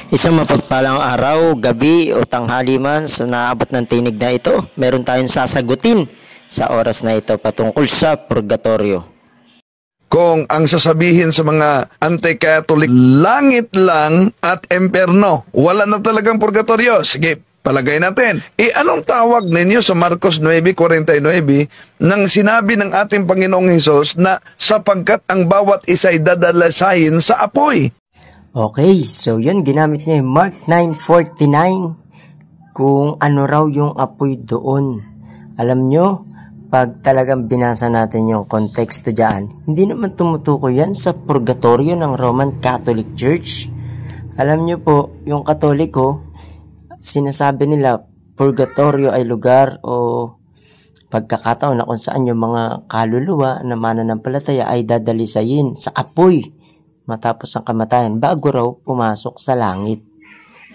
Isang mapagpalang araw, gabi o tanghali man sa naabot ng tinig na ito, meron tayong sasagutin sa oras na ito patungkol sa purgatorio. Kung ang sasabihin sa mga anti-Catholic, langit lang at emperno, wala na talagang purgatorio. Sige, palagay natin. Anong tawag ninyo sa Marcos 9:49 nang sinabi ng ating Panginoong Hesus na sapagkat ang bawat isa ay dadalasayin sa apoy? Okay, so yun, ginamit niya yung Mark 9:49 kung ano raw yung apoy doon. Alam nyo, pag talagang binasa natin yung konteksto dyan, hindi naman tumutukoy yan sa purgatorio ng Roman Catholic Church. Alam nyo po, yung Katoliko, sinasabi nila purgatorio ay lugar o pagkakataon na kung saan yung mga kaluluwa na mananampalataya ay dadalisayin sa apoy matapos ang kamatayan bago raw pumasok sa langit.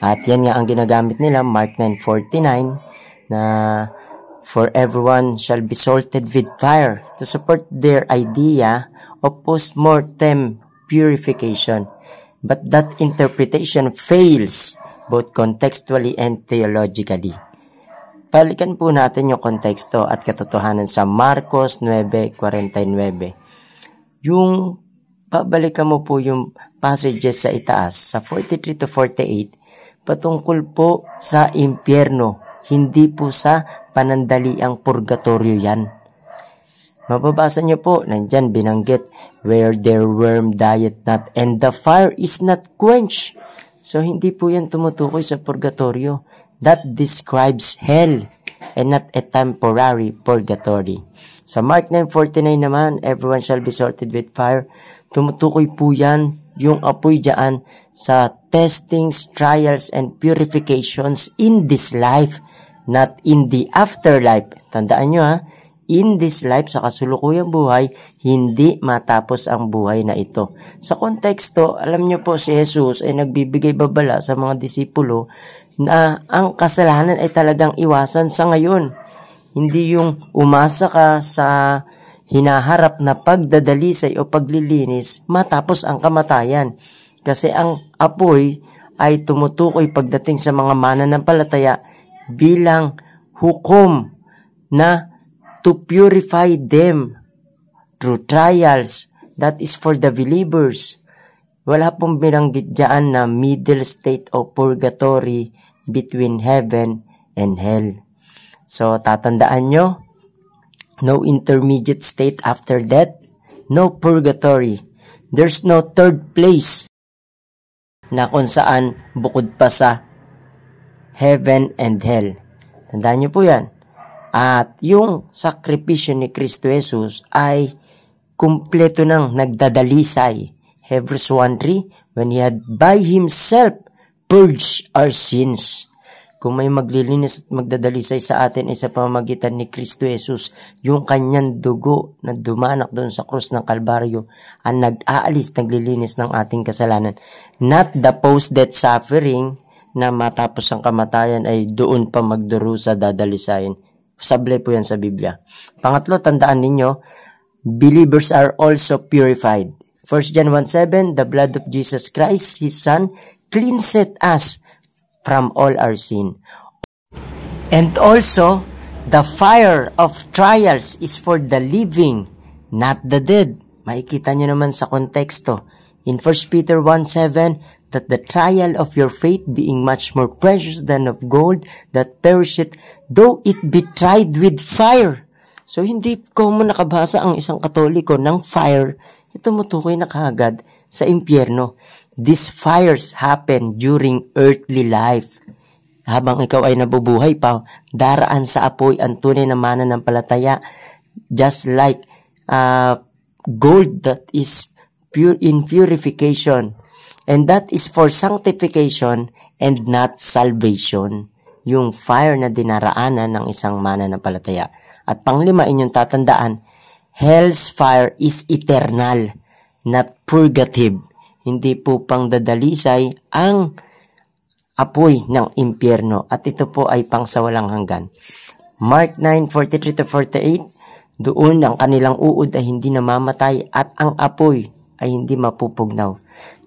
At yan nga ang ginagamit nila, Mark 9:49, na for everyone shall be salted with fire to support their idea of post-mortem purification. But that interpretation fails both contextually and theologically. Balikan po natin yung konteksto at katotohanan sa Marcos 9:49. Yung babalikan mo po yung passages sa itaas, sa 43 to 48, patungkol po sa impyerno, hindi po sa panandaliang purgatorio yan. Mababasa nyo po, nandyan binanggit, where their worm dieth not, and the fire is not quenched. So, hindi po yan tumutukoy sa purgatorio. That describes hell and not a temporary purgatory. Sa Mark 9:49 naman, everyone shall be salted with fire. Tumutukoy po yan, yung apoy dyan sa testings, trials, and purifications in this life, not in the afterlife. Tandaan nyo ha, in this life, sa kasulukuyang buhay, hindi matapos ang buhay na ito. Sa konteksto, alam nyo po si Jesus ay nagbibigay babala sa mga disipulo na ang kasalanan ay talagang iwasan sa ngayon. Hindi yung umasa ka sa hinaharap na pagdadalisay o paglilinis matapos ang kamatayan. Kasi ang apoy ay tumutukoy pagdating sa mga mananampalataya bilang hukom na to purify them through trials. That is for the believers. Wala pong binanggit dyan na middle state o purgatory between heaven and hell. So, tatandaan nyo, no intermediate state after death, no purgatory. There's no third place na kung saan bukod pa sa heaven and hell. Tandaan nyo po yan. At yung sakripisyo ni Kristo Jesus ay kumpleto ng nagdadalisay. Hebrews 1:3, when He had by Himself purged our sins. Kung may maglilinis at magdadalisay sa atin ay sa pamamagitan ni Kristo Jesus, yung kanyang dugo na dumanak doon sa krus ng Kalbaryo ang nag-aalis, naglilinis ng ating kasalanan. Not the post-death suffering na matapos ang kamatayan ay doon pa magdurusa dadalisayin. Sablay po yan sa Biblia. Pangatlo, tandaan ninyo, believers are also purified. 1 John 1:7, the blood of Jesus Christ, His Son, cleanseth us from all our sin. And also, the fire of trials is for the living, not the dead. Makikita nyo naman sa konteksto. In 1 Peter 1:7, that the trial of your faith being much more precious than of gold that perisheth, though it be tried with fire. So, hindi ko mo nakabasa ang isang Katoliko ng fire, ito tumutukoy na kaagad sa impyerno. These fires happen during earthly life. Habang ikaw ay nabubuhay pa, daraan sa apoy ang tunay na mananampalataya, just like gold that is pure in purification. And that is for sanctification and not salvation. Yung fire na dinaraanan ng isang mananampalataya. At panglima, inyong tatandaan, hell's fire is eternal, not purgative. Hindi po pang dadalisay ang apoy ng impyerno at ito po ay pangsawalang hanggan. Mark 9:43-48, doon ang kanilang uod ay hindi namamatay at ang apoy ay hindi mapupugnaw.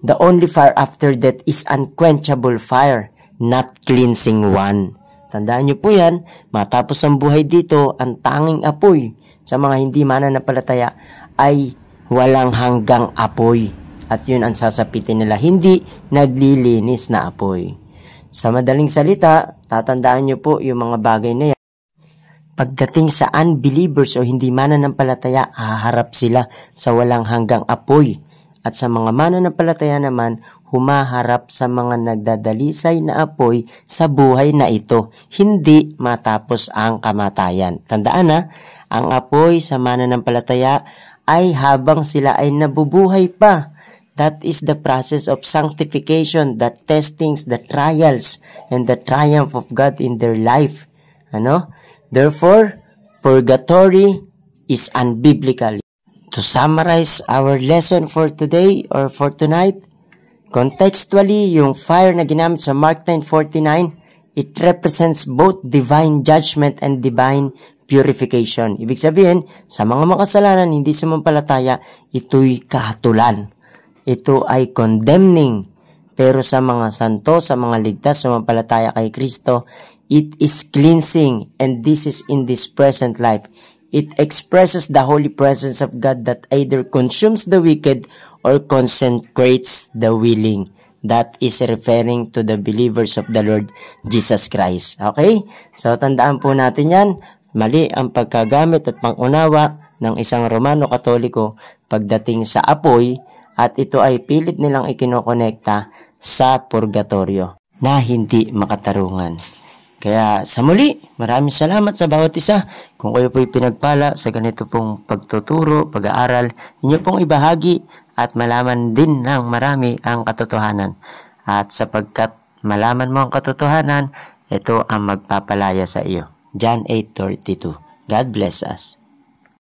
The only fire after death is unquenchable fire, not cleansing one. Tandaan niyo po yan, matapos ang buhay dito, ang tanging apoy sa mga hindi mananampalataya ay walang hanggang apoy. At yun ang sasapitin nila, hindi naglilinis na apoy. Sa madaling salita, tatandaan niyo po yung mga bagay na yan. Pagdating sa unbelievers o hindi mananampalataya, haharap sila sa walang hanggang apoy. At sa mga mananampalataya naman, humaharap sa mga nagdadalisay na apoy sa buhay na ito, hindi matapos ang kamatayan. Tandaan na, ang apoy sa mananampalataya ay habang sila ay nabubuhay pa. That is the process of sanctification, the testings, the trials, and the triumph of God in their life. Therefore, purgatory is unbiblical. To summarize our lesson for today or for tonight, contextually, yung fire na ginamit sa Mark 9:49, it represents both divine judgment and divine purification. Ibig sabihin, sa mga makasalanan, hindi sumampalataya, ito'y kahatulan. Ito ay condemning. Pero sa mga santo, sa mga ligtas, sumampalataya kay Kristo, it is cleansing, and this is in this present life. It expresses the holy presence of God that either consumes the wicked or consecrates the willing. That is referring to the believers of the Lord Jesus Christ. Okay? So, tandaan po natin yan. Mali ang pagkagamit at pangunawa ng isang Romano Katoliko pagdating sa apoy, at ito ay pilit nilang ikinokonekta sa purgatorio na hindi makatarungan. Kaya sa muli, maraming salamat sa bawat isa. Kung kayo po'y pinagpala sa ganito pong pagtuturo, pag-aaral, inyo pong ibahagi at malaman din ng marami ang katotohanan. At sapagkat malaman mo ang katotohanan, ito ang magpapalaya sa iyo. John 8:32. God bless us.